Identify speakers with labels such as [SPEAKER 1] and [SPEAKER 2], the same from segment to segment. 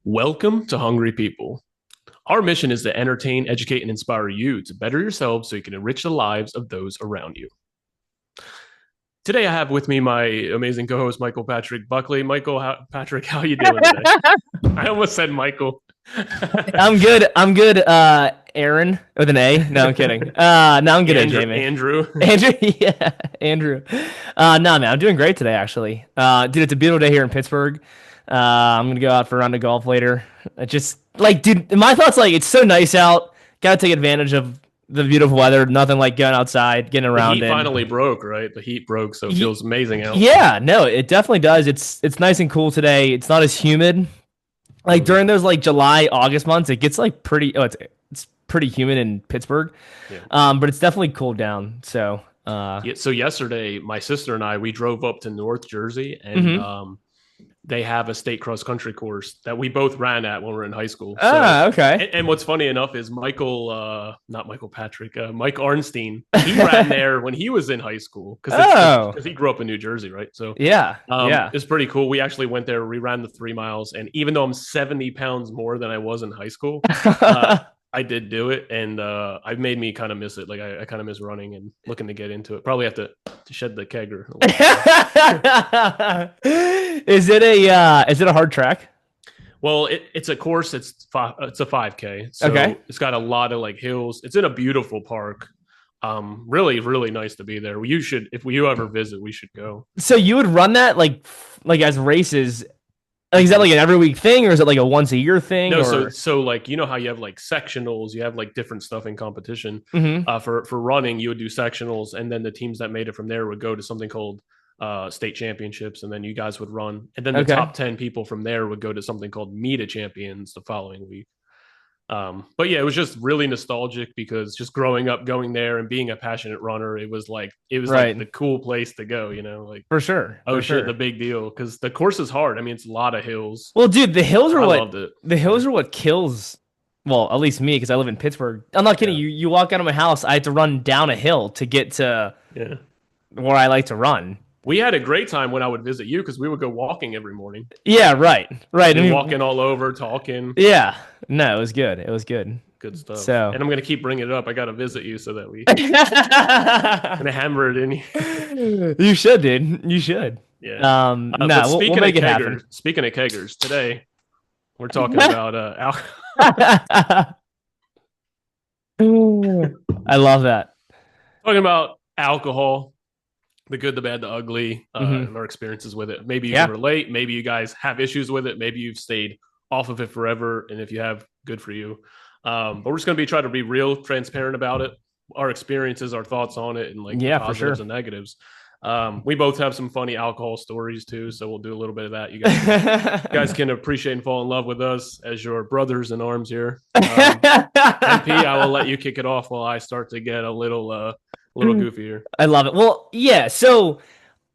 [SPEAKER 1] Welcome to Hungry People. Our mission is to entertain, educate, and inspire you to better yourselves so you can enrich the lives of those around you. Today, I have with me my amazing co-host, Michael Patrick Buckley. Patrick, how you doing today? I almost said Michael.
[SPEAKER 2] I'm good. I'm good. Aaron with an A. No, I'm kidding. No, I'm good, Jamie.
[SPEAKER 1] Andrew.
[SPEAKER 2] Andrew, yeah, Andrew. No, man, I'm doing great today, actually. Dude, it's a beautiful day here in Pittsburgh. I'm gonna go out for a round of golf later. Just like, dude, my thoughts like it's so nice out. Gotta take advantage of the beautiful weather. Nothing like going outside, getting
[SPEAKER 1] The
[SPEAKER 2] around
[SPEAKER 1] heat
[SPEAKER 2] in.
[SPEAKER 1] finally broke, right? The heat broke, so it feels amazing out.
[SPEAKER 2] Yeah, no, it definitely does. It's nice and cool today. It's not as humid. Like during those like July, August months, it gets like pretty. Oh, it's pretty humid in Pittsburgh.
[SPEAKER 1] Yeah.
[SPEAKER 2] But it's definitely cooled down. So,
[SPEAKER 1] Yeah, so yesterday, my sister and we drove up to North Jersey, and
[SPEAKER 2] mhm.
[SPEAKER 1] they have a state cross country course that we both ran at when we were in high school. So,
[SPEAKER 2] Okay.
[SPEAKER 1] and what's funny enough is not Michael Patrick, Mike Arnstein, he ran there when he was in high school
[SPEAKER 2] Oh,
[SPEAKER 1] because he grew up in New Jersey, right? So,
[SPEAKER 2] yeah, yeah.
[SPEAKER 1] it's pretty cool. We actually went there, we ran the 3 miles, and even though I'm 70 pounds more than I was in high school, I did do it, and I've made me kind of miss it. Like I kind of miss running and looking to get into it. Probably have to shed the kegger a little
[SPEAKER 2] Is it a hard track?
[SPEAKER 1] Well, it's a course. It's a 5K, so
[SPEAKER 2] Okay.
[SPEAKER 1] it's got a lot of like hills. It's in a beautiful park. Really, really nice to be there. You should, if you ever visit, we should go.
[SPEAKER 2] So you would run that like as races. Like, is that like an every week thing, or is it like a once a year thing?
[SPEAKER 1] No,
[SPEAKER 2] Or
[SPEAKER 1] so like you know how you have like sectionals, you have like different stuff in competition.
[SPEAKER 2] Mhm.
[SPEAKER 1] For running, you would do sectionals, and then the teams that made it from there would go to something called state championships, and then you guys would run, and then the
[SPEAKER 2] Okay.
[SPEAKER 1] top 10 people from there would go to something called Meet of Champions the following week. But yeah, it was just really nostalgic because just growing up, going there and being a passionate runner, it was like the
[SPEAKER 2] Right.
[SPEAKER 1] cool place to go. Like,
[SPEAKER 2] For sure.
[SPEAKER 1] oh
[SPEAKER 2] For
[SPEAKER 1] shit, the
[SPEAKER 2] sure.
[SPEAKER 1] big deal because the course is hard. I mean, it's a lot of hills.
[SPEAKER 2] Well, dude,
[SPEAKER 1] I loved it.
[SPEAKER 2] the hills are what kills. Well, at least me, because I live in Pittsburgh. I'm not kidding.
[SPEAKER 1] Yeah,
[SPEAKER 2] You walk out of my house, I had to run down a hill to get to
[SPEAKER 1] yeah.
[SPEAKER 2] where I like to run.
[SPEAKER 1] We had a great time when I would visit you because we would go walking every morning.
[SPEAKER 2] Yeah, right, right.
[SPEAKER 1] Be
[SPEAKER 2] I mean,
[SPEAKER 1] walking all over, talking,
[SPEAKER 2] yeah. No, it was good. It was good.
[SPEAKER 1] good stuff.
[SPEAKER 2] So
[SPEAKER 1] And I'm gonna keep bringing it up. I gotta visit you so that we gonna hammer it in.
[SPEAKER 2] you should, dude. You should.
[SPEAKER 1] Yeah.
[SPEAKER 2] No,
[SPEAKER 1] But
[SPEAKER 2] we'll make it happen.
[SPEAKER 1] speaking of keggers, today we're talking about
[SPEAKER 2] I love that.
[SPEAKER 1] talking about alcohol, the good, the bad, the ugly,
[SPEAKER 2] Hmm.
[SPEAKER 1] and our experiences with it. Maybe you can
[SPEAKER 2] Yeah.
[SPEAKER 1] relate. Maybe you guys have issues with it. Maybe you've stayed off of it forever, and if you have, good for you. But we're just gonna be trying to be real transparent about it, our experiences, our thoughts on it, and like the
[SPEAKER 2] Yeah, for sure.
[SPEAKER 1] positives and negatives. We both have some funny alcohol stories too, so we'll do a little bit of that. You guys can appreciate and fall in love with us as your brothers in arms here. MP, I will let you kick it off while I start to get a little goofier.
[SPEAKER 2] I love it. Well, yeah. So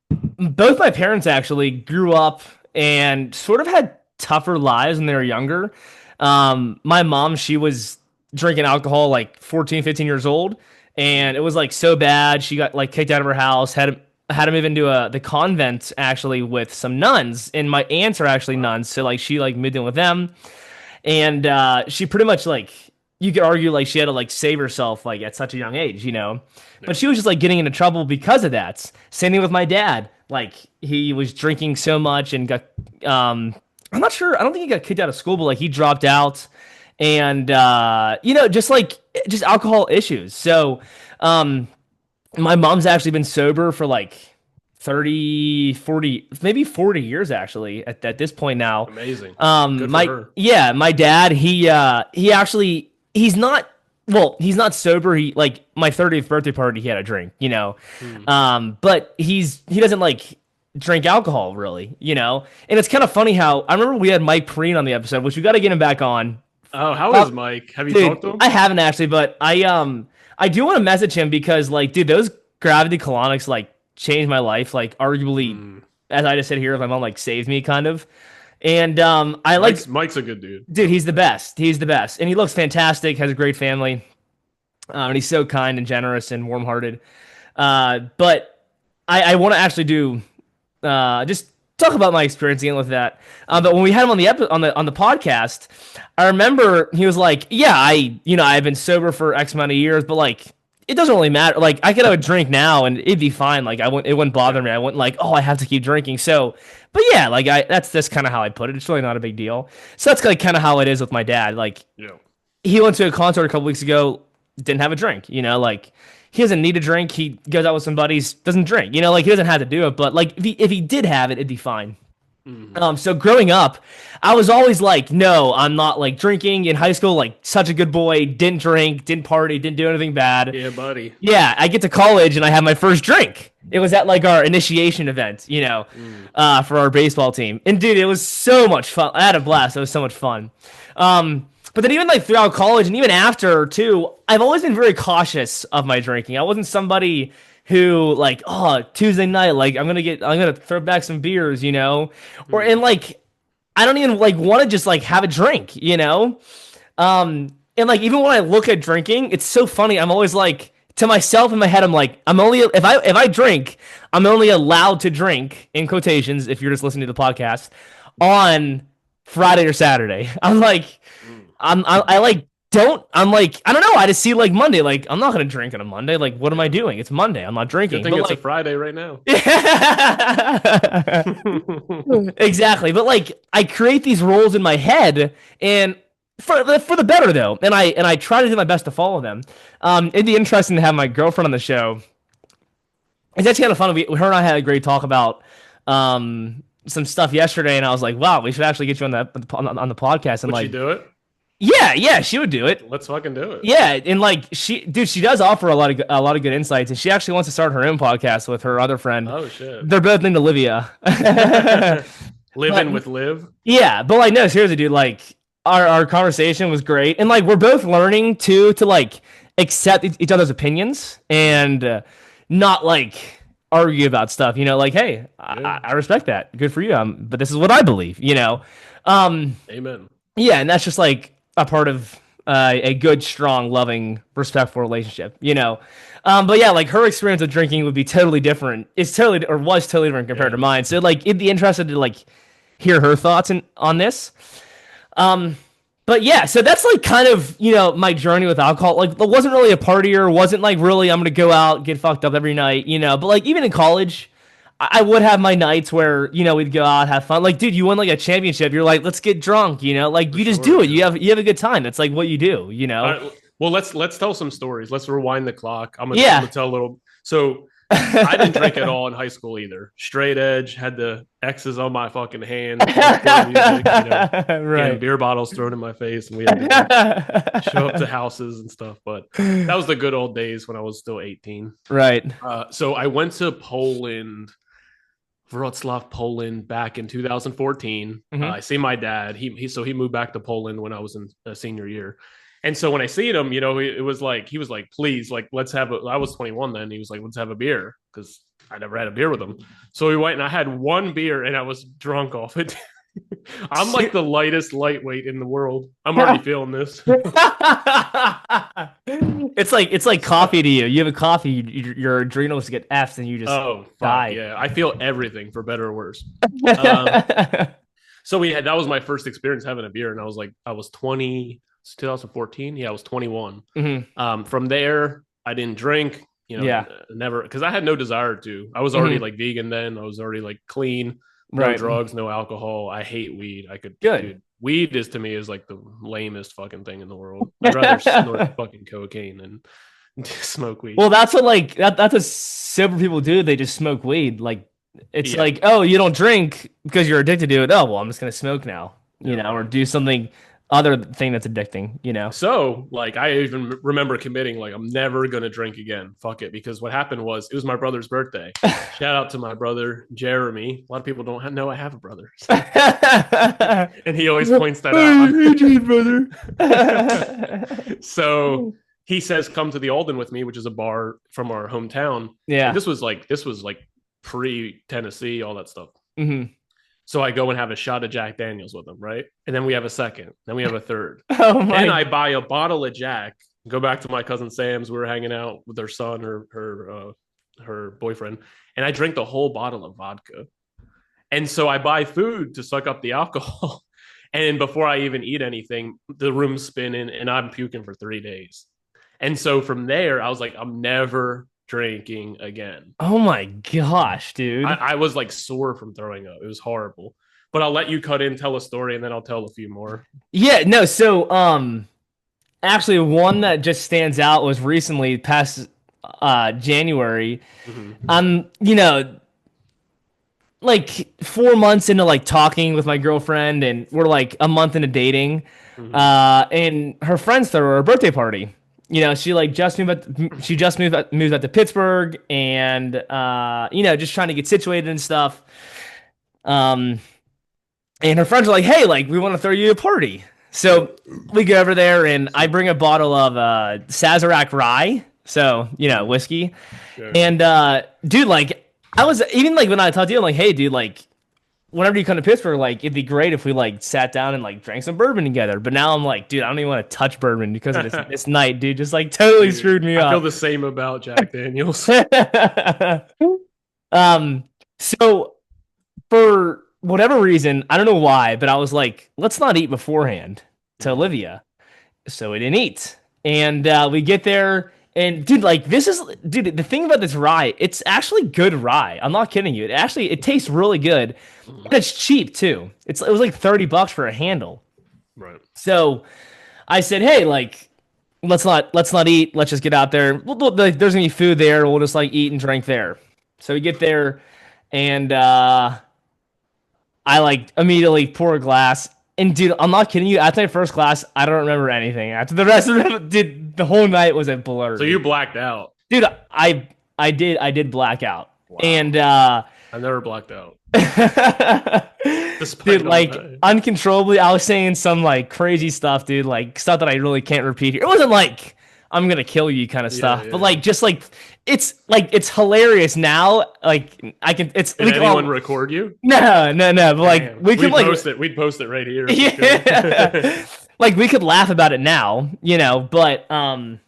[SPEAKER 2] both my parents actually grew up and sort of had tougher lives when they were younger. My mom, she was drinking alcohol like 14, 15 years old, and it was like so bad. She got like kicked out of her house, had to move into the convent actually with some nuns, and my aunts are actually
[SPEAKER 1] Wow.
[SPEAKER 2] nuns, so like she like moved in with them, and she pretty much like you could argue like she had to like save herself like at such a young age, you know.
[SPEAKER 1] Yeah.
[SPEAKER 2] But she was just like getting into trouble because of that. Same thing with my dad. Like he was drinking so much and got I'm not sure. I don't think he got kicked out of school, but like he dropped out and just like just alcohol issues. So um my mom's actually been sober for like 30, 40, maybe 40 years actually at this point now.
[SPEAKER 1] Amazing. Good for
[SPEAKER 2] My
[SPEAKER 1] her.
[SPEAKER 2] yeah, my dad, he actually he's not well, he's not sober. He like my 30th birthday party, he had a drink, you know.
[SPEAKER 1] Hmm.
[SPEAKER 2] But he doesn't like drink alcohol really, you know. And it's kind of funny how I remember we had Mike Preen on the episode, which we got to get him back on.
[SPEAKER 1] Oh, how
[SPEAKER 2] Uh,
[SPEAKER 1] is Mike? Have you
[SPEAKER 2] Dude,
[SPEAKER 1] talked to him?
[SPEAKER 2] I haven't actually, but I do want to message him because like, dude, those gravity colonics like changed my life. Like, arguably,
[SPEAKER 1] Hmm.
[SPEAKER 2] as I just sit here, my mom like saved me kind of. And I like,
[SPEAKER 1] Mike's a good dude.
[SPEAKER 2] dude, he's the best. He's the best, and he looks fantastic. Has a great family, and he's so kind and generous and warm-hearted. But I want to actually do just talk about my experience dealing with that. But when we had him on the podcast, I remember he was like, "Yeah, I've been sober for X amount of years, but like, it doesn't really matter. Like, I could have a drink now and it'd be fine. Like, it wouldn't bother me. I wouldn't like, oh, I have to keep drinking. So, but yeah, like, that's kind of how I put it. It's really not a big deal. So that's like kind of how it is with my dad. Like,
[SPEAKER 1] Yeah.
[SPEAKER 2] he went to a concert a couple weeks ago, didn't have a drink. Like he doesn't need a drink. He goes out with some buddies, doesn't drink. Like he doesn't have to do it, but like if he did have it, it'd be fine. So growing up, I was always like, no, I'm not like drinking in high school. Like such a good boy, didn't drink, didn't party, didn't do anything bad.
[SPEAKER 1] Yeah, buddy.
[SPEAKER 2] Yeah, I get to college and I have my first drink. It was at like our initiation event, for our baseball team. And dude, it was so much fun. I had a blast. It was so much fun. But then even like throughout college and even after too, I've always been very cautious of my drinking. I wasn't somebody who like, oh, Tuesday night, like I'm gonna throw back some beers, and like I don't even like want to just like have a drink. And like even when I look at drinking, it's so funny. I'm always like to myself in my head, I'm like, I'm only if I drink, I'm only allowed to drink in quotations if you're just listening to the podcast on Friday or Saturday. I'm like. I like don't I'm like I don't know, I just see like Monday, like I'm not gonna drink on a Monday, like what am I doing? It's Monday, I'm not drinking.
[SPEAKER 1] Good thing
[SPEAKER 2] but
[SPEAKER 1] it's
[SPEAKER 2] like,
[SPEAKER 1] a Friday right now.
[SPEAKER 2] Exactly, but like I create these rules in my head, and for the better though, and I try to do my best to follow them. It'd be interesting to have my girlfriend on the show. It's actually kind of fun. Her and I had a great talk about some stuff yesterday, and I was like, wow, we should actually get you on the podcast. And
[SPEAKER 1] Would
[SPEAKER 2] like,
[SPEAKER 1] you do it?
[SPEAKER 2] Yeah, she would do it.
[SPEAKER 1] Let's fucking do it.
[SPEAKER 2] Yeah, and like she does offer a lot of good insights, and she actually wants to start her own podcast with her other friend.
[SPEAKER 1] Oh shit.
[SPEAKER 2] They're both named Olivia.
[SPEAKER 1] Living with Liv.
[SPEAKER 2] Yeah, but like no, seriously, dude, like our conversation was great, and like we're both learning to like accept each other's opinions and not like argue about stuff. Like hey,
[SPEAKER 1] Yeah.
[SPEAKER 2] I respect that. Good for you. But this is what I believe.
[SPEAKER 1] Amen.
[SPEAKER 2] Yeah, and that's just like a part of a good, strong, loving, respectful relationship, But yeah, like her experience with drinking would be totally different. Was totally different compared to mine. So like, it'd be interested to like hear her thoughts on this. But yeah, so that's like kind of my journey with alcohol. Like, it wasn't really a partier. Wasn't like really I'm gonna go out get fucked up every night, But like even in college. I would have my nights where we'd go out, have fun. Like, dude, you won like a championship. You're like, let's get drunk. Like you just do it. You have a good time. That's like what you do.
[SPEAKER 1] Right, well, let's tell some stories. Let's rewind the clock. I'm gonna tell a little. So I didn't drink at all in high school either. Straight edge, had the X's on my fucking hands, music,
[SPEAKER 2] right?
[SPEAKER 1] And beer bottles thrown in my face, and we had to show up to houses and stuff. But that was the good old days when I was still 18.
[SPEAKER 2] Right.
[SPEAKER 1] So I went to Poland. Wrocław, Poland, back in 2014.
[SPEAKER 2] Mm-hmm.
[SPEAKER 1] I see my dad. He moved back to Poland when I was in a senior year. And so when I seen him, it was like he was like, please, like let's have I was 21 then. He was like, let's have a beer because I never had a beer with him. So we went and I had one beer and I was drunk off it. I'm like the lightest lightweight in the world. I'm already feeling this.
[SPEAKER 2] It's like coffee to you. You have a coffee, your adrenals get F's and you just die.
[SPEAKER 1] Yeah, I feel everything for better or worse. So that was my first experience having a beer, and I was 20. It's 2014. Yeah, I was 21.
[SPEAKER 2] Mm-hmm.
[SPEAKER 1] From there, I didn't drink. Never, because I had no desire to. I was already like vegan then. I was already like clean. No drugs, no alcohol. I hate weed. Dude, weed is like the lamest fucking thing in the world. I'd rather snort fucking cocaine than smoke weed.
[SPEAKER 2] Well, that's what sober people do. They just smoke weed. Like it's like, oh, you don't drink because you're addicted to it. Oh, well, I'm just gonna smoke now, or do something other thing that's addicting,
[SPEAKER 1] So like I even remember committing like I'm never gonna drink again. Fuck it. Because what happened was it was my brother's birthday. Shout out to my brother Jeremy. A lot of people don't know I have a brother. And he always points that out. Brother. So he says come to the Alden with me, which is a bar from our hometown.
[SPEAKER 2] Yeah.
[SPEAKER 1] And this was like pre-Tennessee, all that stuff.
[SPEAKER 2] Mm-hmm.
[SPEAKER 1] So I go and have a shot of Jack Daniels with them, right? And then we have a second. Then we have a third.
[SPEAKER 2] Then
[SPEAKER 1] I buy a bottle of Jack, go back to my cousin Sam's. We were hanging out with her son or her boyfriend. And I drink the whole bottle of vodka. And so I buy food to suck up the alcohol. And before I even eat anything, the room's spinning and I'm puking for 3 days. And so from there, I was like, I'm never drinking again.
[SPEAKER 2] Oh my gosh, dude.
[SPEAKER 1] I was like sore from throwing up. It was horrible. But I'll let you cut in, tell a story, and then I'll tell a few more.
[SPEAKER 2] Yeah, no, so actually one that just stands out was recently past January.
[SPEAKER 1] Mm-hmm.
[SPEAKER 2] You know, like 4 months into like talking with my girlfriend, and we're like a month into dating.
[SPEAKER 1] Mm-hmm.
[SPEAKER 2] And her friends threw her a birthday party. She like just moved out to Pittsburgh, and just trying to get situated and stuff. Um, and her friends are like, "Hey, like we want to throw you a party." So we go over there, and I bring a bottle of Sazerac rye, so whiskey.
[SPEAKER 1] Sure.
[SPEAKER 2] And dude, like I was even like when I talked to you, I'm like, "Hey, dude, like whenever you come to Pittsburgh, like it'd be great if we like sat down and like drank some bourbon together." But now I'm like, dude, I don't even want to touch bourbon because of this night, dude. Just like totally
[SPEAKER 1] Dude,
[SPEAKER 2] screwed me
[SPEAKER 1] I feel
[SPEAKER 2] up.
[SPEAKER 1] the same about Jack Daniels.
[SPEAKER 2] um, so for whatever reason, I don't know why, but I was like, let's not eat beforehand to Olivia. So we didn't eat. And we get there, and dude, like dude, the thing about this rye, it's actually good rye. I'm not kidding you. It tastes really good. And it's cheap too. It was like $30 for a handle.
[SPEAKER 1] Right.
[SPEAKER 2] So I said, hey, like let's not eat. Let's just get out there. Like, there's gonna be food there. We'll just like eat and drink there. So we get there, and I like immediately pour a glass. And dude, I'm not kidding you. After my first glass, I don't remember anything. After the rest of it, dude, the whole night was a blur.
[SPEAKER 1] So you blacked out.
[SPEAKER 2] Dude, I did black out.
[SPEAKER 1] Wow.
[SPEAKER 2] And
[SPEAKER 1] I never blacked out.
[SPEAKER 2] dude, like uncontrollably, I was saying some like crazy stuff, dude, like stuff that I really can't repeat here. It wasn't like I'm gonna kill you kind of stuff, but like just like it's hilarious now. Like I can, it's
[SPEAKER 1] Did anyone record you?
[SPEAKER 2] no, but like
[SPEAKER 1] Damn.
[SPEAKER 2] we could like
[SPEAKER 1] post it. We'd post it right here.
[SPEAKER 2] yeah, like we could laugh about it now, but when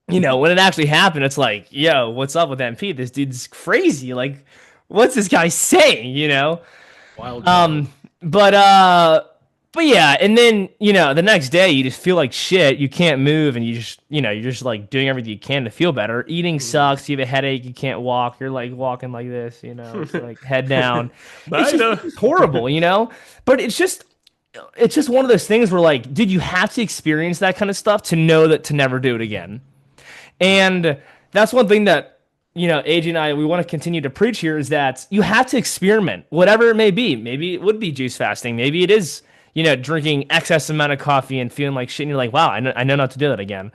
[SPEAKER 2] it actually happened, it's like, yo, what's up with MP? This dude's crazy. Like, what's this guy saying?
[SPEAKER 1] Wild. Child.
[SPEAKER 2] But yeah, and then the next day you just feel like shit. You can't move, and you're just like doing everything you can to feel better. Eating sucks. You have a headache. You can't walk. You're like walking like this. It's like head down. It's horrible. But it's just one of those things where like, dude, you have to experience that kind of stuff to know that to never do it again. And that's one thing that AJ and I, we want to continue to preach here, is that you have to experiment, whatever it may be. Maybe it would be juice fasting. Maybe it is, drinking excess amount of coffee and feeling like shit. And you're like, wow, I know not to do that again.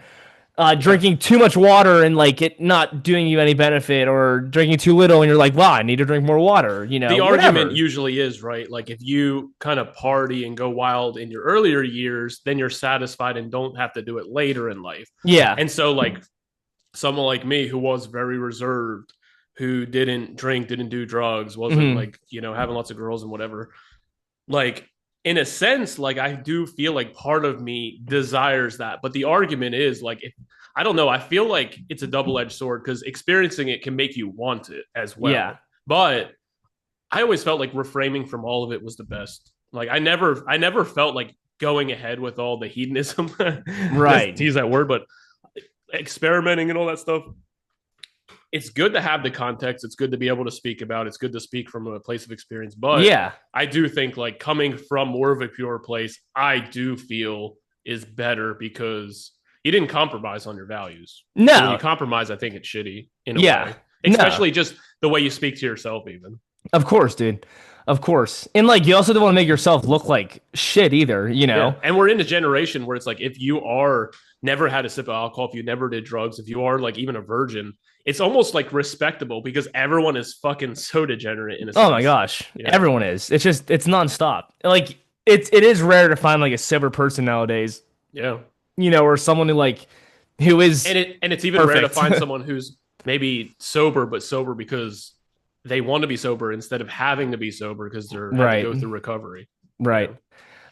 [SPEAKER 2] Drinking too much water and like it not doing you any benefit, or drinking too little and you're like, wow, I need to drink more water.
[SPEAKER 1] The argument usually is, right, like if you kind of party and go wild in your earlier years, then you're satisfied and don't have to do it later in life.
[SPEAKER 2] Yeah.
[SPEAKER 1] And so like someone like me who was very reserved, who didn't drink, didn't do drugs, wasn't like, having lots of girls and whatever. Like, in a sense, like I do feel like part of me desires that. But the argument is like, I don't know. I feel like it's a double-edged sword because experiencing it can make you want it as well.
[SPEAKER 2] Yeah.
[SPEAKER 1] But I always felt like refraining from all of it was the best. Like I never felt like going ahead with all the hedonism.
[SPEAKER 2] Right.
[SPEAKER 1] To use that word, but experimenting and all that stuff, it's good to have the context. It's good to be able to speak about it. It's good to speak from a place of experience. But
[SPEAKER 2] yeah,
[SPEAKER 1] I do think like coming from more of a pure place, I do feel is better because you didn't compromise on your values.
[SPEAKER 2] No.
[SPEAKER 1] So when you compromise, I think it's shitty in a way. Especially just the way you speak to yourself even.
[SPEAKER 2] Of course, dude. Of course. And like you also don't want to make yourself look like shit either, Yeah.
[SPEAKER 1] And we're in a generation where it's like if you are never had a sip of alcohol, if you never did drugs, if you are like even a virgin, it's almost like respectable because everyone is fucking so degenerate in a sense.
[SPEAKER 2] Oh my gosh. Yeah. Everyone is. It's nonstop. Like it is rare to find like a sober person nowadays.
[SPEAKER 1] Yeah.
[SPEAKER 2] Or someone who is
[SPEAKER 1] and it's even
[SPEAKER 2] perfect.
[SPEAKER 1] Rare to find someone who's maybe sober, but sober because they want to be sober instead of having to be sober because they're having to go through recovery.
[SPEAKER 2] Right.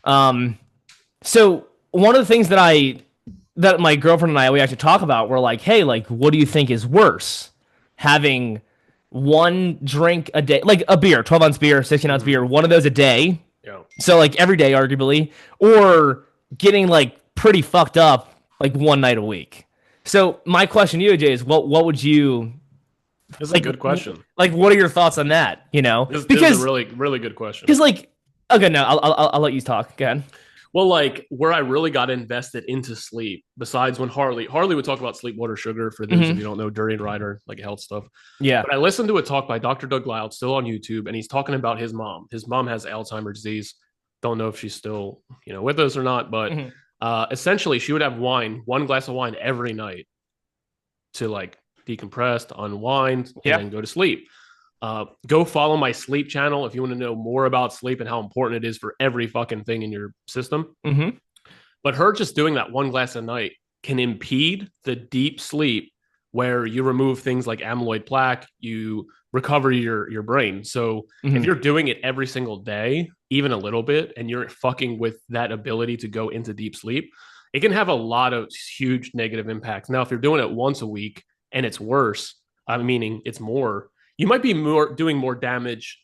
[SPEAKER 2] So one of the things that my girlfriend and I, we actually talk about, we're like, hey, like, what do you think is worse? Having one drink a day, like a beer, 12-ounce beer, 16-ounce
[SPEAKER 1] Mhm.
[SPEAKER 2] beer, one of those a day.
[SPEAKER 1] Yeah.
[SPEAKER 2] So like every day, arguably, or getting like pretty fucked up like one night a week. So my question to you, AJ, is what would you
[SPEAKER 1] This is a
[SPEAKER 2] like
[SPEAKER 1] good question.
[SPEAKER 2] like what are your thoughts on that? You know,
[SPEAKER 1] This is a really, really good question.
[SPEAKER 2] like okay, no, I'll let you talk. Go ahead.
[SPEAKER 1] Well, like where I really got invested into sleep, besides when Harley would talk about sleep, water, sugar, for those of you who don't know, during Rider, like health stuff.
[SPEAKER 2] Yeah.
[SPEAKER 1] But I listened to a talk by Dr. Doug Loud, still on YouTube, and he's talking about his mom. His mom has Alzheimer's disease. Don't know if she's still, with us or not, but
[SPEAKER 2] Mhm.
[SPEAKER 1] essentially she would have one glass of wine every night to like decompress, to unwind, and
[SPEAKER 2] Yeah.
[SPEAKER 1] then go to sleep. Go follow my sleep channel if you want to know more about sleep and how important it is for every fucking thing in your system.
[SPEAKER 2] Mm-hmm.
[SPEAKER 1] But her just doing that one glass a night can impede the deep sleep where you remove things like amyloid plaque, you recover your brain. So if
[SPEAKER 2] Mm-hmm.
[SPEAKER 1] you're doing it every single day, even a little bit, and you're fucking with that ability to go into deep sleep, it can have a lot of huge negative impacts. Now, if you're doing it once a week and it's worse, meaning it's more, you might be doing more damage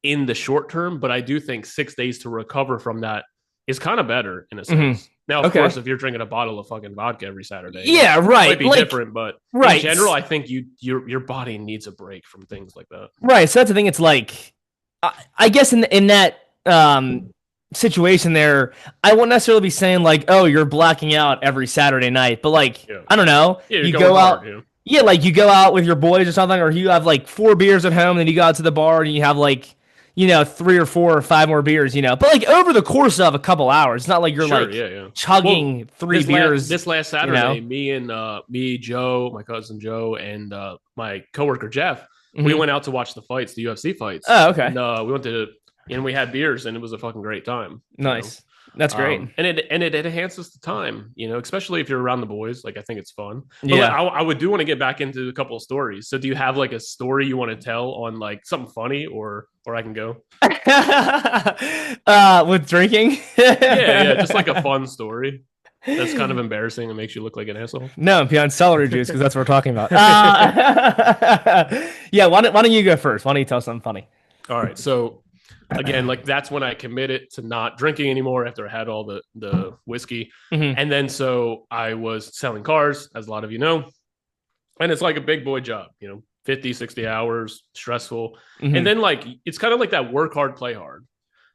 [SPEAKER 1] in the short term. But I do think 6 days to recover from that is kind of better in a
[SPEAKER 2] Mm-hmm.
[SPEAKER 1] sense. Now, of
[SPEAKER 2] Okay.
[SPEAKER 1] course, if you're drinking a bottle of fucking vodka every Saturday,
[SPEAKER 2] Yeah,
[SPEAKER 1] it might
[SPEAKER 2] right.
[SPEAKER 1] be
[SPEAKER 2] Like,
[SPEAKER 1] different. But in
[SPEAKER 2] right.
[SPEAKER 1] general, I think your body needs a break from things like that.
[SPEAKER 2] Right. So that's the thing. It's like, I guess in that situation there, I won't necessarily be saying like, oh, you're blacking out every Saturday night, but like,
[SPEAKER 1] Yeah,
[SPEAKER 2] I don't know,
[SPEAKER 1] yeah, you're
[SPEAKER 2] you
[SPEAKER 1] going
[SPEAKER 2] go
[SPEAKER 1] hard.
[SPEAKER 2] out, yeah, like you go out with your boys or something, or you have like 4 beers at home, and then you go out to the bar and you have like, 3 or 4 or 5 more beers, but like over the course of a couple hours, it's not like you're
[SPEAKER 1] Sure,
[SPEAKER 2] like
[SPEAKER 1] yeah, yeah.
[SPEAKER 2] chugging
[SPEAKER 1] Well,
[SPEAKER 2] three beers,
[SPEAKER 1] this last
[SPEAKER 2] you
[SPEAKER 1] Saturday,
[SPEAKER 2] know.
[SPEAKER 1] me, Joe, my cousin Joe, and my coworker Jeff, we
[SPEAKER 2] Hmm.
[SPEAKER 1] went out to watch the fights, the UFC fights,
[SPEAKER 2] Oh, okay,
[SPEAKER 1] and we went to and we had beers, and it was a fucking great time,
[SPEAKER 2] nice, that's great.
[SPEAKER 1] and it enhances the time, especially if you're around the boys. Like I think it's fun, but like,
[SPEAKER 2] Yeah.
[SPEAKER 1] I would do want to get back into a couple of stories. So do you have like a story you want to tell on like something funny, or I can go?
[SPEAKER 2] With drinking.
[SPEAKER 1] Yeah, yeah, just like a fun story that's kind of embarrassing and makes you look like an asshole.
[SPEAKER 2] No, beyond celery juice because that's what we're talking about. Yeah, why don't you go first? Why don't you tell something funny?
[SPEAKER 1] All right, so again, like that's when I committed to not drinking anymore after I had all the whiskey,
[SPEAKER 2] Hmm.
[SPEAKER 1] and then so I was selling cars, as a lot of you know, and it's like a big boy job, 50, 60 hours, stressful, and
[SPEAKER 2] Hmm.
[SPEAKER 1] then like it's kind of like that work hard, play hard.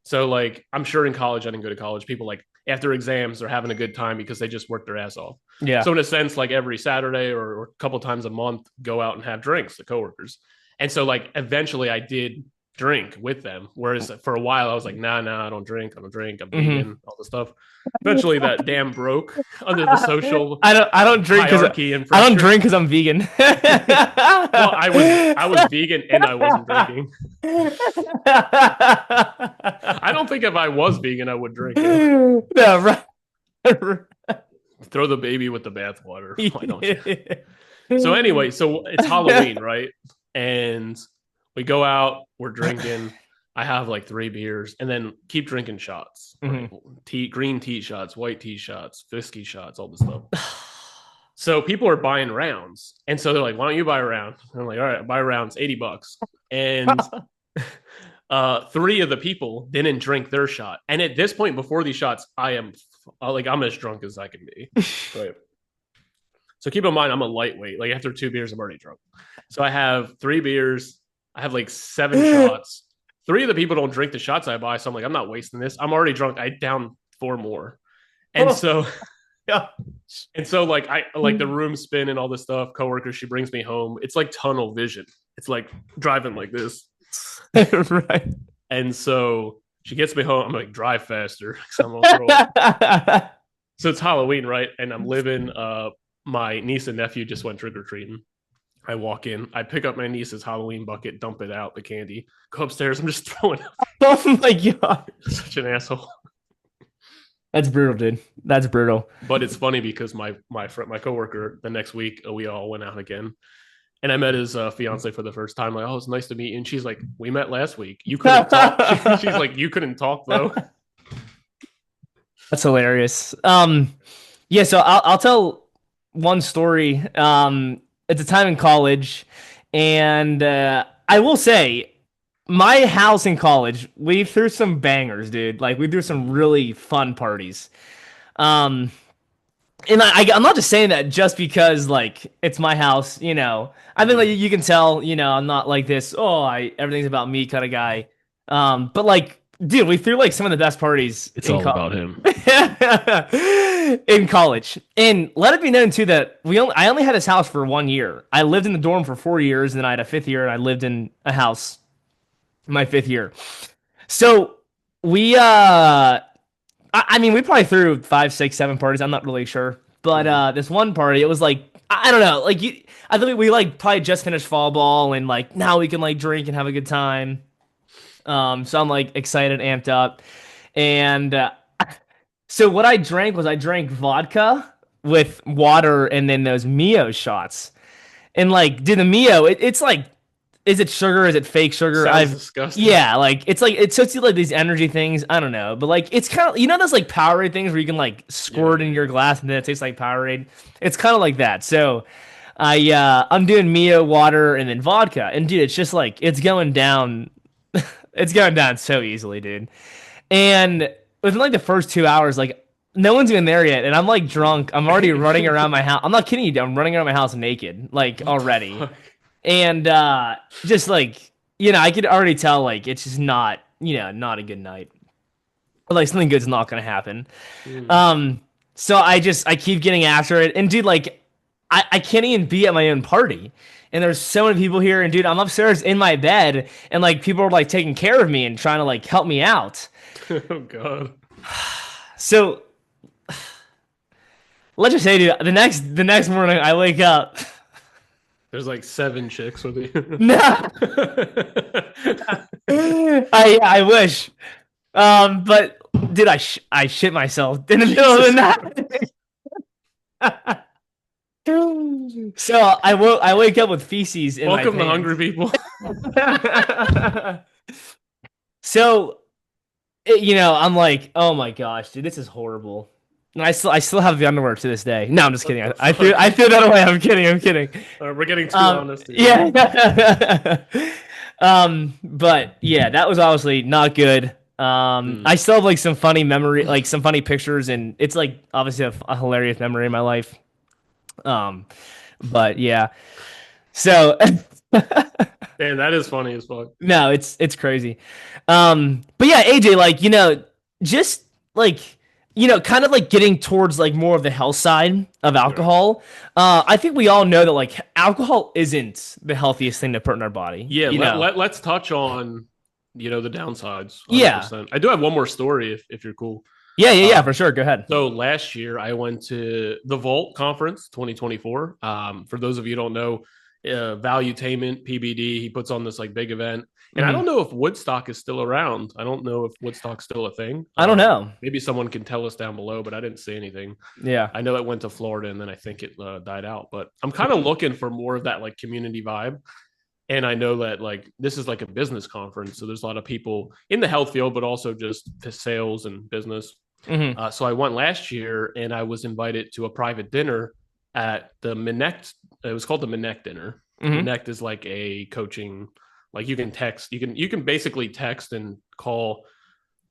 [SPEAKER 1] So like I'm sure in college, I didn't go to college. People like after exams, they're having a good time because they just worked their ass off.
[SPEAKER 2] Yeah.
[SPEAKER 1] So in a sense, like every Saturday or a couple times a month, go out and have drinks, the coworkers. And so like eventually I did drink with them. Whereas for a while I was like, nah, I don't drink. I don't drink. I'm
[SPEAKER 2] Hmm.
[SPEAKER 1] vegan, all this stuff. Eventually that dam broke under the social
[SPEAKER 2] I don't drink because
[SPEAKER 1] hierarchy and
[SPEAKER 2] I don't
[SPEAKER 1] pressure.
[SPEAKER 2] drink because I'm vegan.
[SPEAKER 1] Well, I was vegan and I wasn't drinking. I don't think if I was vegan, I would drink it.
[SPEAKER 2] No, right.
[SPEAKER 1] Throw the baby with the bathwater. Why don't you? So anyway, so it's Halloween, right? And we go out, we're drinking. I have like 3 beers and then keep drinking shots. Right? Green tea shots, white tea shots, whiskey shots, all this stuff. So people are buying rounds. And so they're like, why don't you buy a round? And I'm like, all right, buy rounds, $80. And 3 of the people didn't drink their shot. And at this point, before these shots, I'm as drunk as I can be. Right. So keep in mind, I'm a lightweight. Like after 2 beers, I'm already drunk. So I have 3 beers. I have like 7 shots. 3 of the people don't drink the shots I buy. So I'm like, I'm not wasting this. I'm already drunk. I down 4 more. And so,
[SPEAKER 2] Yeah.
[SPEAKER 1] and so like I like the room spin and all this stuff. Coworker, she brings me home. It's like tunnel vision. It's like driving like this.
[SPEAKER 2] Right.
[SPEAKER 1] And so she gets me home. I'm like, drive faster. I'm gonna throw up. So it's Halloween, right? And I'm living. My niece and nephew just went trick or treating. I walk in, I pick up my niece's Halloween bucket, dump it out, the candy, go upstairs. I'm just throwing up.
[SPEAKER 2] Oh my god.
[SPEAKER 1] Such an asshole.
[SPEAKER 2] That's brutal, dude. That's brutal.
[SPEAKER 1] But it's funny because my friend, my coworker, the next week we all went out again, and I met his fiance for the first time. Like, oh, it's nice to meet you. And she's like, we met last week. You couldn't talk. She's like, you couldn't talk though.
[SPEAKER 2] That's hilarious. Yeah, so I'll tell one story. It's a time in college, and I will say, my house in college, we threw some bangers, dude. Like we threw some really fun parties. Um, and I'm not just saying that just because like it's my house, you know. I think like
[SPEAKER 1] Mhm.
[SPEAKER 2] you can tell, you know, I'm not like this. Oh, I everything's about me kind of guy. But like, dude, we threw like some of the best parties
[SPEAKER 1] It's
[SPEAKER 2] in
[SPEAKER 1] all
[SPEAKER 2] college.
[SPEAKER 1] about him.
[SPEAKER 2] In college, and let it be known too that I only had this house for 1 year. I lived in the dorm for 4 years, and then I had a fifth year, and I lived in a house my fifth year. So we I mean, we probably threw five, six, seven parties. I'm not really sure, but
[SPEAKER 1] Mhm.
[SPEAKER 2] this one party, it was like I don't know, like you. I think we like probably just finished fall ball, and like now we can like drink and have a good time. So I'm like excited, amped up, and so what I drank was I drank vodka with water and then those Mio shots. And like, dude, the Mio, it's like, is it sugar? Is it fake sugar?
[SPEAKER 1] Sounds disgusting.
[SPEAKER 2] Yeah, like it's like it puts you like these energy things. I don't know, but like it's kind of those like Powerade things where you can like
[SPEAKER 1] Yeah.
[SPEAKER 2] squirt in your glass and then it tastes like Powerade. It's kind of like that. So I'm doing Mio water and then vodka, and dude, it's just like it's going down. It's going down so easily, dude. And within like the first 2 hours, like no one's even there yet, and I'm like drunk. I'm already running around my house. I'm not kidding you, dude. I'm running around my house naked, like
[SPEAKER 1] What the
[SPEAKER 2] already,
[SPEAKER 1] fuck?
[SPEAKER 2] and just like I could already tell like it's just not not a good night. Like something good's not gonna happen.
[SPEAKER 1] Mm.
[SPEAKER 2] Um, so I keep getting after it, and dude, like I can't even be at my own party. And there's so many people here, and dude, I'm upstairs in my bed, and like people are like taking care of me and trying to like help me out.
[SPEAKER 1] Oh God.
[SPEAKER 2] So let's just say, dude, the next morning I wake up.
[SPEAKER 1] There's like seven chicks with you.
[SPEAKER 2] No, I wish. But dude, I shit myself in the middle of
[SPEAKER 1] Jesus
[SPEAKER 2] the
[SPEAKER 1] Christ.
[SPEAKER 2] night. So I wake up with feces in my
[SPEAKER 1] Welcome to
[SPEAKER 2] pants.
[SPEAKER 1] hungry people.
[SPEAKER 2] So I'm like, oh my gosh, dude, this is horrible. And I still have the underwear to this day. No, I'm just
[SPEAKER 1] What
[SPEAKER 2] kidding.
[SPEAKER 1] the
[SPEAKER 2] I
[SPEAKER 1] fuck?
[SPEAKER 2] threw that away. I'm kidding. I'm kidding.
[SPEAKER 1] We're getting too honest here.
[SPEAKER 2] Yeah. But yeah, that was obviously not good.
[SPEAKER 1] Mm.
[SPEAKER 2] I still have like some funny memory, like some funny pictures, and it's like obviously a hilarious memory in my life. Um, but yeah, so
[SPEAKER 1] Damn, that is funny as fuck.
[SPEAKER 2] no, it's crazy. But yeah, AJ, like just like kind of like getting towards like more of the health side of
[SPEAKER 1] Sure.
[SPEAKER 2] alcohol. I think we all know that like alcohol isn't the healthiest thing to put in our body.
[SPEAKER 1] Yeah, let's touch on the downsides
[SPEAKER 2] Yeah,
[SPEAKER 1] 100%. I do have one more story if you're cool.
[SPEAKER 2] yeah,
[SPEAKER 1] Uh,
[SPEAKER 2] for sure. Go ahead.
[SPEAKER 1] so last year I went to the Vault Conference 2024. For those of you who don't know, Valuetainment PBD, he puts on this like big event, and I don't
[SPEAKER 2] Hmm.
[SPEAKER 1] know if Woodstock is still around. I don't know if Woodstock's still a thing.
[SPEAKER 2] I don't know.
[SPEAKER 1] Maybe someone can tell us down below, but I didn't see anything.
[SPEAKER 2] Yeah.
[SPEAKER 1] I know it went to Florida and then I think it died out. But I'm kind of looking for more of that like community vibe. And I know that like this is like a business conference, so there's a lot of people in the health field, but also just sales and business.
[SPEAKER 2] Hmm.
[SPEAKER 1] So I went last year, and I was invited to a private dinner at the Minect. It was called the Minect dinner.
[SPEAKER 2] Hmm.
[SPEAKER 1] Minect is like a coaching, like you can text, you can basically text and call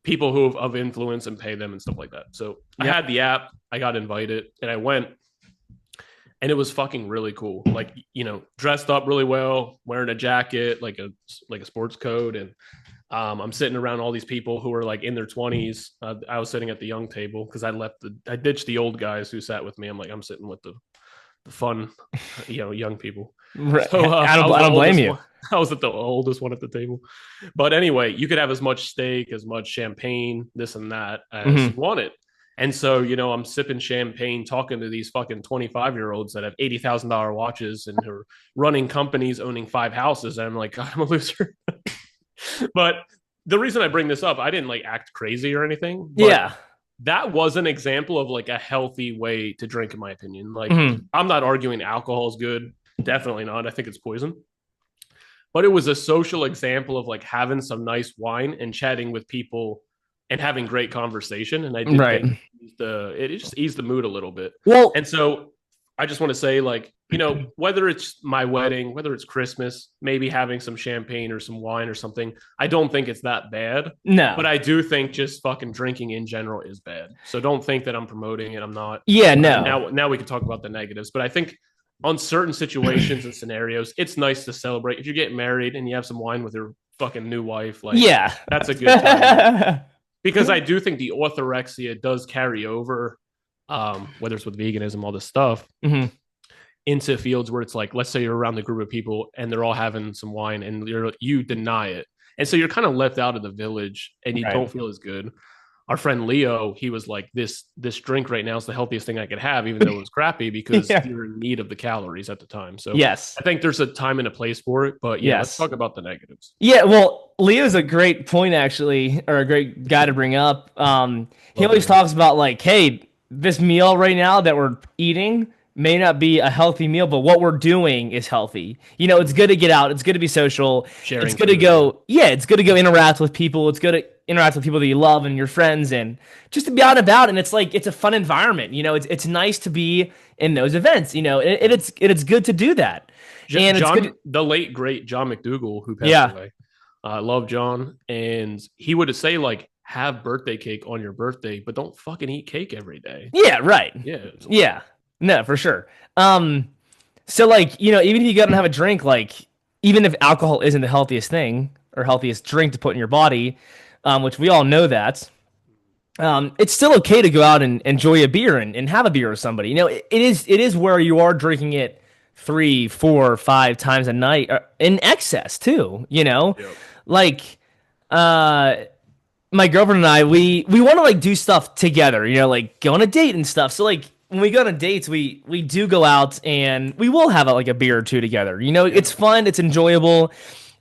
[SPEAKER 1] people who have of influence and pay them and stuff like that. So I
[SPEAKER 2] Yep.
[SPEAKER 1] had the app, I got invited, and I went, and it was fucking really cool. Like dressed up really well, wearing a jacket, like a sports coat, and I'm sitting around all these people who are like in their 20s. I was sitting at the young table because I ditched the old guys who sat with me. I'm sitting with the fun, young people.
[SPEAKER 2] Right.
[SPEAKER 1] So
[SPEAKER 2] I
[SPEAKER 1] I
[SPEAKER 2] don't
[SPEAKER 1] was
[SPEAKER 2] I
[SPEAKER 1] the
[SPEAKER 2] don't blame
[SPEAKER 1] oldest
[SPEAKER 2] you.
[SPEAKER 1] one. I was at the oldest one at the table. But anyway, you could have as much steak, as much champagne, this and that as you
[SPEAKER 2] Hmm.
[SPEAKER 1] wanted. And so, I'm sipping champagne, talking to these fucking 25-year-olds that have $80,000 watches and are running companies, owning 5 houses. And I'm like, God, I'm a loser. But the reason I bring this up, I didn't like act crazy or anything, but
[SPEAKER 2] Yeah.
[SPEAKER 1] that was an example of like a healthy way to drink, in my opinion. Like,
[SPEAKER 2] Hmm.
[SPEAKER 1] I'm not arguing alcohol is good. Definitely not. I think it's poison. But it was a social example of like having some nice wine and chatting with people and having great conversation. And I did think
[SPEAKER 2] Right.
[SPEAKER 1] it just eased the mood a little bit.
[SPEAKER 2] Well,
[SPEAKER 1] And so I just want to say, like, whether it's my wedding, whether it's Christmas, maybe having some champagne or some wine or something, I don't think it's that bad. But
[SPEAKER 2] No.
[SPEAKER 1] I do think just fucking drinking in general is bad. So don't think that I'm promoting it. I'm not.
[SPEAKER 2] Yeah, no.
[SPEAKER 1] Now we can talk about the negatives. But I think on certain situations and scenarios, it's nice to celebrate. If you're getting married and you have some wine with your fucking new wife, like
[SPEAKER 2] Yeah.
[SPEAKER 1] that's a good time. Because I do think the orthorexia does carry over, whether it's with veganism, all this stuff.
[SPEAKER 2] Mhm.
[SPEAKER 1] Into fields where it's like, let's say you're around the group of people and they're all having some wine and you deny it. And so you're kind of left out of the village and you
[SPEAKER 2] Right.
[SPEAKER 1] don't feel as good. Our friend Leo, he was like, this drink right now is the healthiest thing I could have, even though it was crappy because
[SPEAKER 2] Yeah.
[SPEAKER 1] you're in need of the calories at the time. So
[SPEAKER 2] Yes.
[SPEAKER 1] I think there's a time and a place for it. But yeah, let's
[SPEAKER 2] Yes.
[SPEAKER 1] talk about the negatives.
[SPEAKER 2] Yeah, well, Leo's a great point actually, or a great guy to bring up. He always talks about like, hey, this meal right now that we're eating may not be a healthy meal, but what we're doing is healthy. It's good to get out. It's good to be social.
[SPEAKER 1] Sharing
[SPEAKER 2] It's good to
[SPEAKER 1] food.
[SPEAKER 2] go. Yeah, it's good to go interact with people. It's good to interact with people that you love and your friends, and just to be out and about. And it's like it's a fun environment. It's nice to be in those events. It's good to do that. And it's good.
[SPEAKER 1] The late great John McDougall, who passed
[SPEAKER 2] Yeah.
[SPEAKER 1] away. I love John, and he would say like, have birthday cake on your birthday, but don't fucking eat cake every day.
[SPEAKER 2] Yeah. Right.
[SPEAKER 1] Yeah.
[SPEAKER 2] Yeah. No, for sure. So like, even if you go out and have a drink, like even if alcohol isn't the healthiest thing or healthiest drink to put in your body, which we all know that, it's still okay to go out and enjoy a beer and have a beer with somebody. It is where you are drinking it 3, 4, 5 times a night in excess too,
[SPEAKER 1] Yep.
[SPEAKER 2] like, my girlfriend and I, we want to like do stuff together, like go on a date and stuff. So like when we go on dates, we do go out and we will have like a beer or two together. It's fun, it's enjoyable,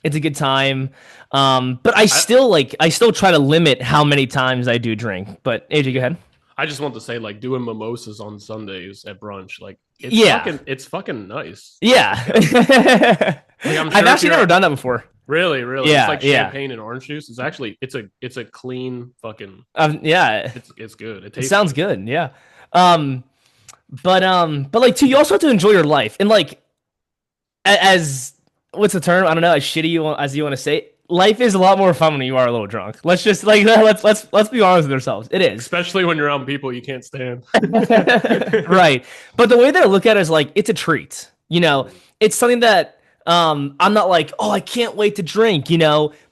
[SPEAKER 2] it's a good time. But I still try to limit how many times I do drink. But AJ, go ahead.
[SPEAKER 1] I just want to say, like, doing mimosas on Sundays at brunch, like, it's fucking nice.
[SPEAKER 2] Yeah.
[SPEAKER 1] Like, I'm sure
[SPEAKER 2] I've actually never done that before.
[SPEAKER 1] Really.
[SPEAKER 2] Yeah,
[SPEAKER 1] It's like
[SPEAKER 2] yeah.
[SPEAKER 1] champagne and orange juice. It's actually it's a clean fucking.
[SPEAKER 2] Yeah.
[SPEAKER 1] It's good.
[SPEAKER 2] It sounds good. Yeah. But like too, you also have to enjoy your life and like as what's the term? I don't know. As shitty as you want to say. Life is a lot more fun when you are a little drunk. Let's just like let's be honest with ourselves. It is,
[SPEAKER 1] especially when you're around people you can't stand.
[SPEAKER 2] Right. But the way that I look at it is like it's a treat. It's something that I'm not like, oh, I can't wait to drink.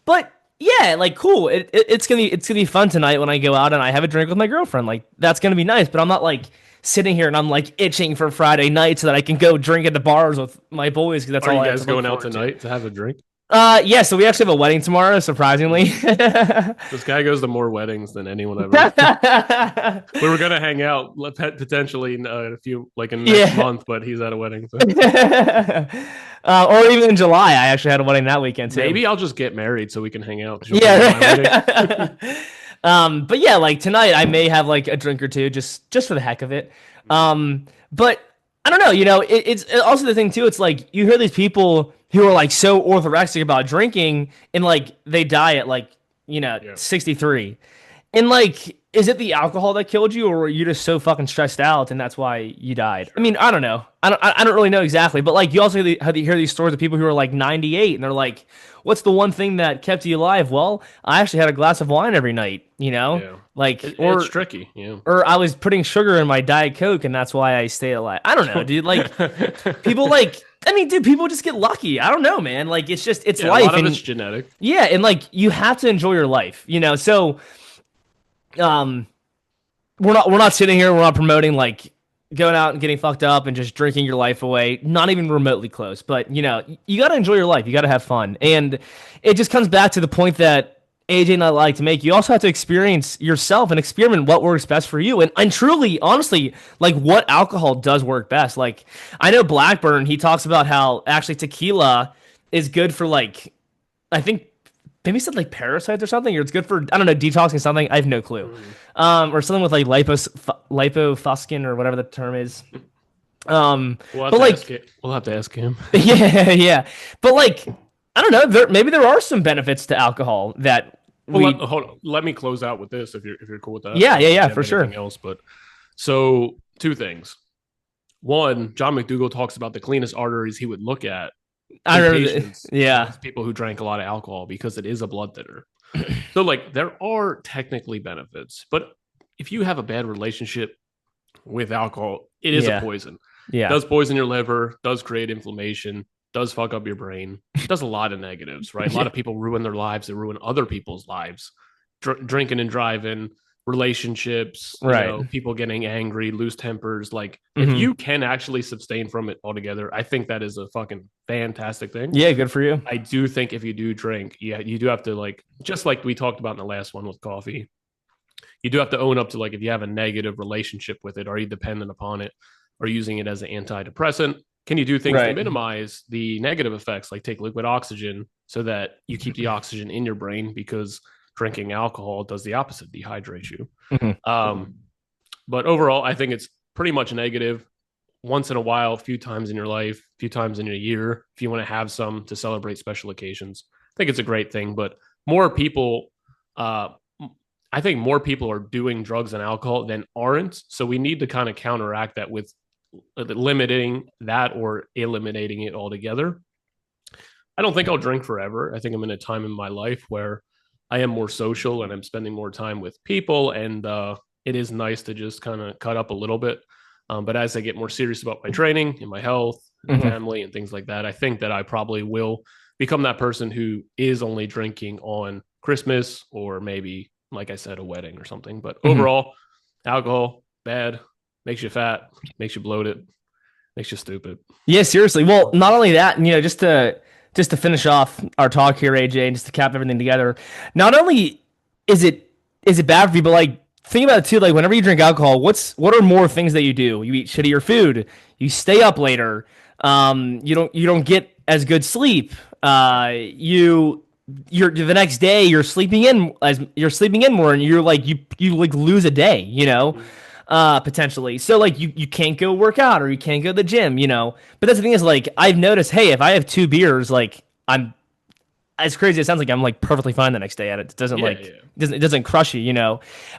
[SPEAKER 2] But yeah, like cool. It's gonna be fun tonight when I go out and I have a drink with my girlfriend. Like that's gonna be nice. But I'm not like sitting here and I'm like itching for Friday night so that I can go drink at the bars with my boys because that's all I have to look
[SPEAKER 1] going out
[SPEAKER 2] forward
[SPEAKER 1] tonight to have a drink?
[SPEAKER 2] Yeah, so we actually have a wedding tomorrow, surprisingly.
[SPEAKER 1] This guy goes to more weddings than anyone ever. We were gonna hang out potentially in a few, like in next month, but he's at a wedding. So.
[SPEAKER 2] Or even in July, I actually had a wedding that weekend too.
[SPEAKER 1] Maybe I'll just get married so we can hang out.
[SPEAKER 2] Yeah. But yeah, like tonight I may have like a drink or two just for the heck of it. But I don't know. It's also the thing too. It's like you hear these people who are like so orthorexic about drinking and like they die at like 63, and like is it the alcohol that killed you or were you just so fucking stressed out and that's why you died? Sure. I mean, I don't know. I don't really know exactly, but like you also hear these stories of people who are like 98 and they're like, what's the one thing that kept you alive? Well, I actually had a glass of wine every night,
[SPEAKER 1] Yeah.
[SPEAKER 2] Like
[SPEAKER 1] it's tricky, yeah.
[SPEAKER 2] Or I was putting sugar in my Diet Coke and that's why I stay alive. I don't know, dude. Like people people just get lucky. I don't know, man. Like it's life.
[SPEAKER 1] A lot of it's genetic.
[SPEAKER 2] Yeah, and like you have to enjoy your life, So we're not sitting here, we're not promoting like going out and getting fucked up and just drinking your life away, not even remotely close, but you got to enjoy your life, you got to have fun. And it just comes back to the point that AJ and I like to make. You also have to experience yourself and experiment what works best for you. And truly, honestly, like what alcohol does work best. Like I know Blackburn, he talks about how actually tequila is good for like, I think maybe he said like parasites or something, or it's good for, I don't know, detoxing something. I have no clue. Or something with like lipofuscin or whatever the term is.
[SPEAKER 1] We'll have to ask him.
[SPEAKER 2] Yeah. But like, I don't know, maybe there are some benefits to alcohol that
[SPEAKER 1] hold on. Let me close out with this if you're cool with that.
[SPEAKER 2] Yeah, for sure.
[SPEAKER 1] Else, but so 2 things. one, John McDougall talks about the cleanest arteries he would look at
[SPEAKER 2] I
[SPEAKER 1] in
[SPEAKER 2] remember.
[SPEAKER 1] patients
[SPEAKER 2] Yeah,
[SPEAKER 1] was people who drank a lot of alcohol because it is a blood thinner. So, like, there are technically benefits, but if you have a bad relationship with alcohol, it is a
[SPEAKER 2] yeah,
[SPEAKER 1] poison.
[SPEAKER 2] yeah.
[SPEAKER 1] Does poison your liver, does create inflammation, does fuck up your brain, does a lot of negatives, right? A lot
[SPEAKER 2] Yeah.
[SPEAKER 1] of people ruin their lives, they ruin other people's lives, drinking and driving, relationships,
[SPEAKER 2] Right.
[SPEAKER 1] people getting angry, lose tempers. Like, if
[SPEAKER 2] Hmm.
[SPEAKER 1] you can actually sustain from it altogether, I think that is a fucking fantastic thing.
[SPEAKER 2] Yeah, good for you.
[SPEAKER 1] I do think if you do drink, yeah, you do have to, like, just like we talked about in the last one with coffee, you do have to own up to, like, if you have a negative relationship with it, are you dependent upon it, or using it as an antidepressant? Can you do things to
[SPEAKER 2] Right.
[SPEAKER 1] minimize the negative effects, like take liquid oxygen so that you keep the oxygen in your brain? Because drinking alcohol does the opposite, dehydrates you.
[SPEAKER 2] Hmm.
[SPEAKER 1] Um, but overall, I think it's pretty much negative. Once in a while, a few times in your life, a few times in a year, if you want to have some to celebrate special occasions, I think it's a great thing. But more people, uh, I think more people are doing drugs and alcohol than aren't. So we need to kind of counteract that with limiting that or eliminating it altogether. I don't think I'll drink forever. I think I'm in a time in my life where I am more social and I'm spending more time with people. And it is nice to just kind of cut up a little bit. But as I get more serious about my training and my health and
[SPEAKER 2] Hmm.
[SPEAKER 1] family and things like that, I think that I probably will become that person who is only drinking on Christmas or maybe, like I said, a wedding or something. But
[SPEAKER 2] Hmm.
[SPEAKER 1] overall, alcohol, bad, makes you fat, makes you bloated, makes you stupid.
[SPEAKER 2] Yeah, seriously. Well, not only that, just to finish off our talk here, AJ, and just to cap everything together. Not only is it is it bad for you, but like think about it too. Like whenever you drink alcohol, what are more things that you do? You eat shittier food. You stay up later. You don't get as good sleep. You're the next day you're sleeping in more, and you like lose a day. Potentially. So like you can't go work out or you can't go to the gym. But that's the thing is like I've noticed, hey, if I have 2 beers, like I'm as crazy as it sounds like I'm like perfectly fine the next day at it. It doesn't
[SPEAKER 1] Yeah,
[SPEAKER 2] like
[SPEAKER 1] yeah.
[SPEAKER 2] it doesn't crush you.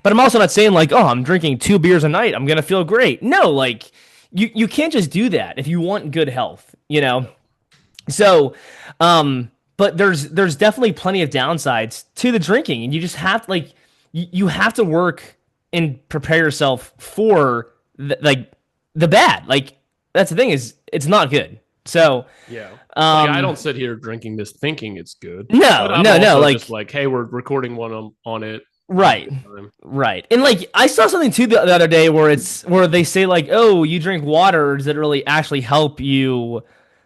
[SPEAKER 2] But I'm also not saying like, oh, I'm drinking 2 beers a night, I'm gonna feel great. No, like you can't just do that if you want good health. So but there's definitely plenty of downsides to the drinking, and you just have like you have to work and prepare yourself for like the bad. Like that's the thing is it's not good. So
[SPEAKER 1] Yeah. Like, I
[SPEAKER 2] um
[SPEAKER 1] don't sit here drinking this thinking it's good, but
[SPEAKER 2] no,
[SPEAKER 1] I'm
[SPEAKER 2] no, no,
[SPEAKER 1] also just
[SPEAKER 2] like
[SPEAKER 1] like, hey, we're recording one on it. Have a
[SPEAKER 2] right.
[SPEAKER 1] good time.
[SPEAKER 2] Right. And like I saw something too the other day where they say like, "Oh, you drink water, does it really actually help you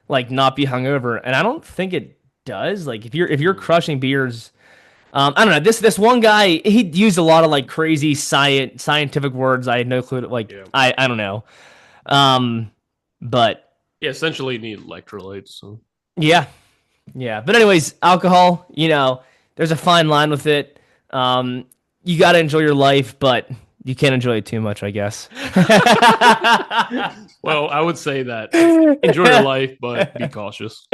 [SPEAKER 2] like not be hungover?" And I don't think it does. Like if you're
[SPEAKER 1] Mm.
[SPEAKER 2] crushing beers, I don't know. This one guy, he used a lot of like crazy scientific words. I had no clue. Like
[SPEAKER 1] Yeah.
[SPEAKER 2] I don't know. Um, but
[SPEAKER 1] Yeah, essentially you need electrolytes. So
[SPEAKER 2] yeah, yeah. But anyways, alcohol. There's a fine line with it. Um, you got to enjoy your life, but you can't enjoy it too much, I guess.
[SPEAKER 1] well, I would say that enjoy your life, but be cautious.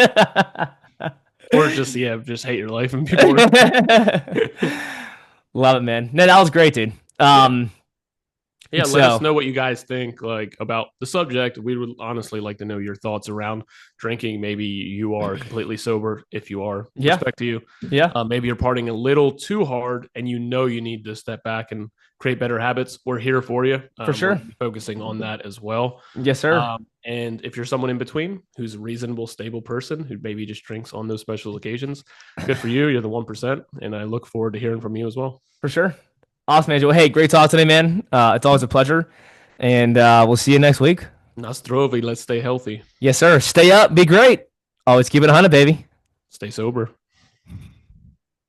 [SPEAKER 1] Or just, yeah, just hate your life and be bored.
[SPEAKER 2] Love it, man. No, that was great, dude.
[SPEAKER 1] Yeah. Yeah, let us
[SPEAKER 2] So
[SPEAKER 1] know what you guys think, like, about the subject. We would honestly like to know your thoughts around drinking. Maybe you are completely sober. If you are,
[SPEAKER 2] yeah,
[SPEAKER 1] respect to you.
[SPEAKER 2] yeah,
[SPEAKER 1] Maybe you're partying a little too hard and you need to step back and create better habits. We're here for you.
[SPEAKER 2] for
[SPEAKER 1] We're
[SPEAKER 2] sure.
[SPEAKER 1] focusing on that as well.
[SPEAKER 2] Yes, sir.
[SPEAKER 1] And if you're someone in between who's a reasonable, stable person who maybe just drinks on those special occasions, good for you. You're the 1%. And I look forward to hearing from you as well.
[SPEAKER 2] For sure. Awesome, Angel. Hey, great talk today, man. It's always a pleasure. And we'll see you next week.
[SPEAKER 1] Nastrovi, let's stay healthy,
[SPEAKER 2] Yes, sir. Stay up. Be great. Always keep it 100, baby.
[SPEAKER 1] stay sober.